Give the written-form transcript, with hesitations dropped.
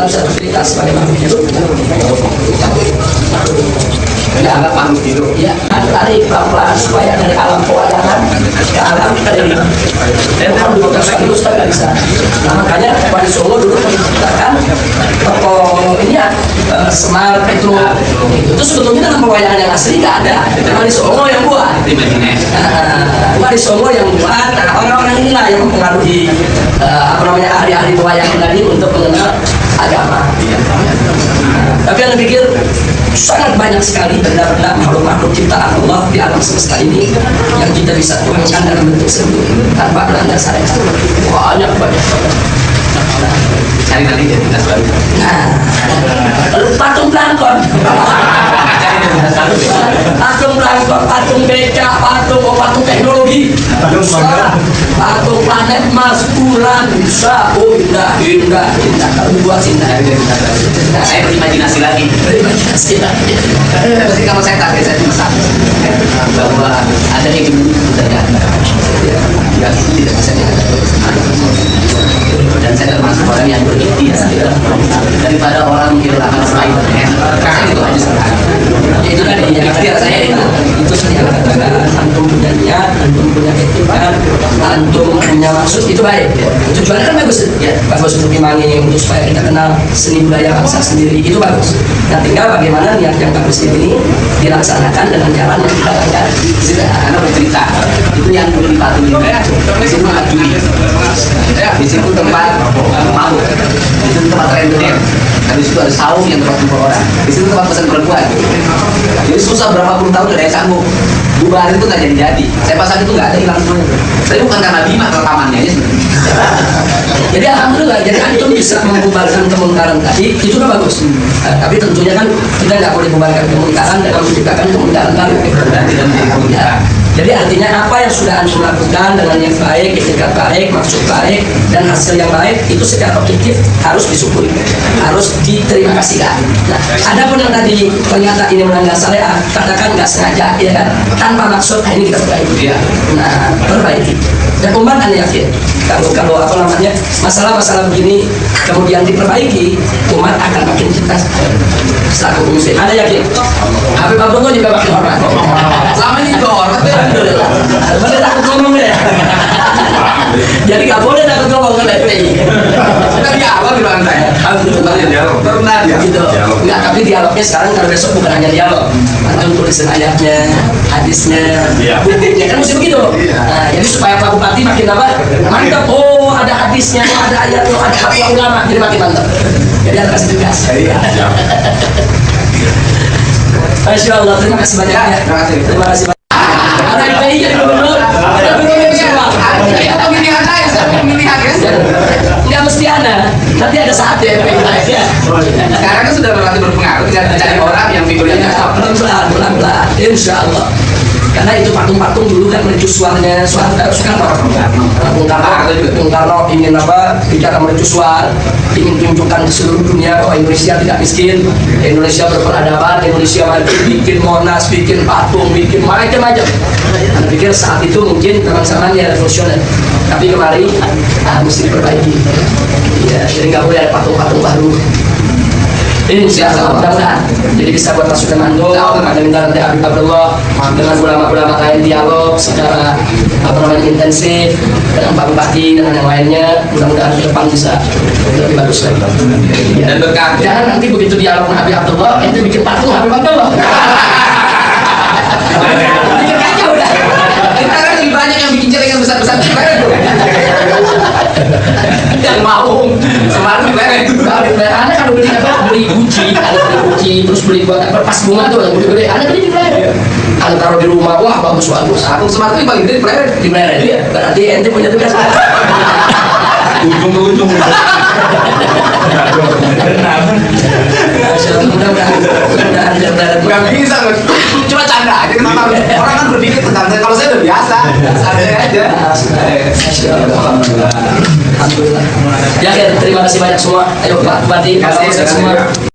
dalam sertifikat sebagai makhluk hidup. Dianggap makhluk hidup. Ya, tarik pelan-pelan supaya dari alam pewayangan ke alam dari Tuhan dibutuhkan sekaligus tapi nggak bisa. Nah makanya Wali Songo dulu menciptakan tokoh ini ya Semar Petruk. Itu sebetulnya dalam pewayangan yang asli nggak ada. Wali Songo yang buat. Wali Songo yang buat. Nah, orang-orang inilah yang mempengaruhi ahli-ahli pewayangan tadi untuk mengenal agama. Tapi yang pikir sangat banyak sekali benda-benda makhluk-makhluk ciptaan Allah di alam semesta ini yang kita bisa tuangkan dalam bentuk seni tanpa landasan banyak. Cari nanti identitas baru. Nah, patung plankton, patung plankton, patung becak, patung teknologi, patung planet Mars, bulan, bisa, indah. Kalau dibuat indah. Saya berimajinasi lagi. Berarti kalau saya target saya cuma satu, bahwa ada yang ternyata yang itu tidak bisa dihadapi. Dan saya termasuk orang yang berikhtiar daripada orang menghilangkan Spiderman. Saya itu aja sekarang. Itu kan yang ikhtiar saya itu saya katakan antum punya niat, antum punya etikat, antum punya maksud itu baik. Tujuannya kan bagus ya, bagus untuk imani, untuk supaya kita kenal seni budaya bangsa sendiri itu bagus. Nah tinggal bagaimana niat yang bagus ini dilaksanakan dengan jalan yang kita lakukan. Karena bercerita itu yang perlu dipatuhi. Di situ Juli, di situ tempat mau, di situ tempat render, dan di situ ada saung yang tempat kumpul orang, di situ tempat pesan perempuan. Jadi susah berapa puluh tahun udah sanggup. Bubarin itu nggak jadi. Saya pasang itu nggak ada, hilang semuanya. Tapi bukan karena Bima rekamannya aja sebenarnya. Jadi alhamdulillah, jadi antum bisa membubarkan kemungkaran tadi itu udah bagus. Tapi tentunya kan kita nggak boleh membubarkan kemungkaran dengan menciptakan kemungkaran baru. Dan tidak menjadi kemungkaran. Jadi artinya apa yang sudah antum lakukan dengan yang baik, etikat baik, maksud baik, dan hasil yang baik itu secara objektif harus disyukuri, harus diterima kasihkan. Nah, ada pun yang tadi ternyata ini melanggar syariat, katakan nggak sengaja, ya kan, tanpa maksud, ini kita perbaiki. Nah, perbaiki. Dan umat anda yakin kalau apa namanya masalah-masalah begini kemudian diperbaiki, umat akan makin cerdas selaku muslim. Anda yakin? Habib Abdullah juga makin hormat. Selama ini juga hormat ya. Alhamdulillah. Boleh takut ngomong deh. Jadi nggak boleh takut ngomong ke FPI. Kita dialog di belakang saya. Alhamdulillah. Pernah dia. Gitu. Enggak, tapi dialognya sekarang kalau besok bukan hanya dialog. Antum tulisin ayatnya, hadisnya, bukunya kan mesti begitu. Nah, jadi supaya Pak Bupati makin apa? Mantap. Oh, ada hadisnya, ada ayatnya, ada fatwa ulama, jadi makin mantap. Jadi harus kasih tugas. Masya Allah, terima kasih banyak ya. Terima kasih banyak. Ada FPI jadi gubernur. Ada gubernur semua. Atau pilihan saya, pilihan ya. Nggak mesti ada. Nanti ada saatnya FPI live ya. Sekarang kan sudah relatif berpengaruh, tinggal mencari orang yang figurnya Pelan-pelan, insya Allah. Karena itu patung-patung dulu kan mercusuarnya Soekarno. Bung Karno ingin apa? Bicara mercusuar, ingin tunjukkan ke seluruh dunia bahwa Indonesia tidak miskin, Indonesia berperadaban, Indonesia maju, bikin Monas, bikin patung, bikin macam-macam. Anda pikir saat itu mungkin zaman-zamannya revolusioner, tapi kemarin mesti diperbaiki. Ya, jadi nggak boleh ada patung-patung baru. Insya Allah, mudah-mudahan. Jadi bisa buat masukan antum. Ada minta nanti Habib Abdullah dengan ulama-ulama lain dialog secara intensif dengan Pak Bupati dengan yang lainnya. Mudah-mudahan ke depan bisa lebih bagus lagi. dan berkah. Jangan nanti begitu dialog dengan Habib Abdullah, itu bikin patung Habib Abdullah. Bikin kacau udah. Kita kan lebih banyak yang bikin celengan besar-besar yang mau kemarin Anda kalau beli guci, terus beli buat pas bunga tuh yang gede-gede, Anda beli di Pleret. Anda taruh di rumah, wah bagus. Agung Semar itu paling gede di Pleret. Iya, berarti ente punya tugas. Ujung ke ujung. Mudah-mudahan Gak bisa, cuma canda aja. Kenapa orang kan berpikir tentang kalau saya udah biasa, santai aja. Alhamdulillah. Ya, terima kasih banyak semua. Ayo Pak Bupati, Pak Kapolsek semua.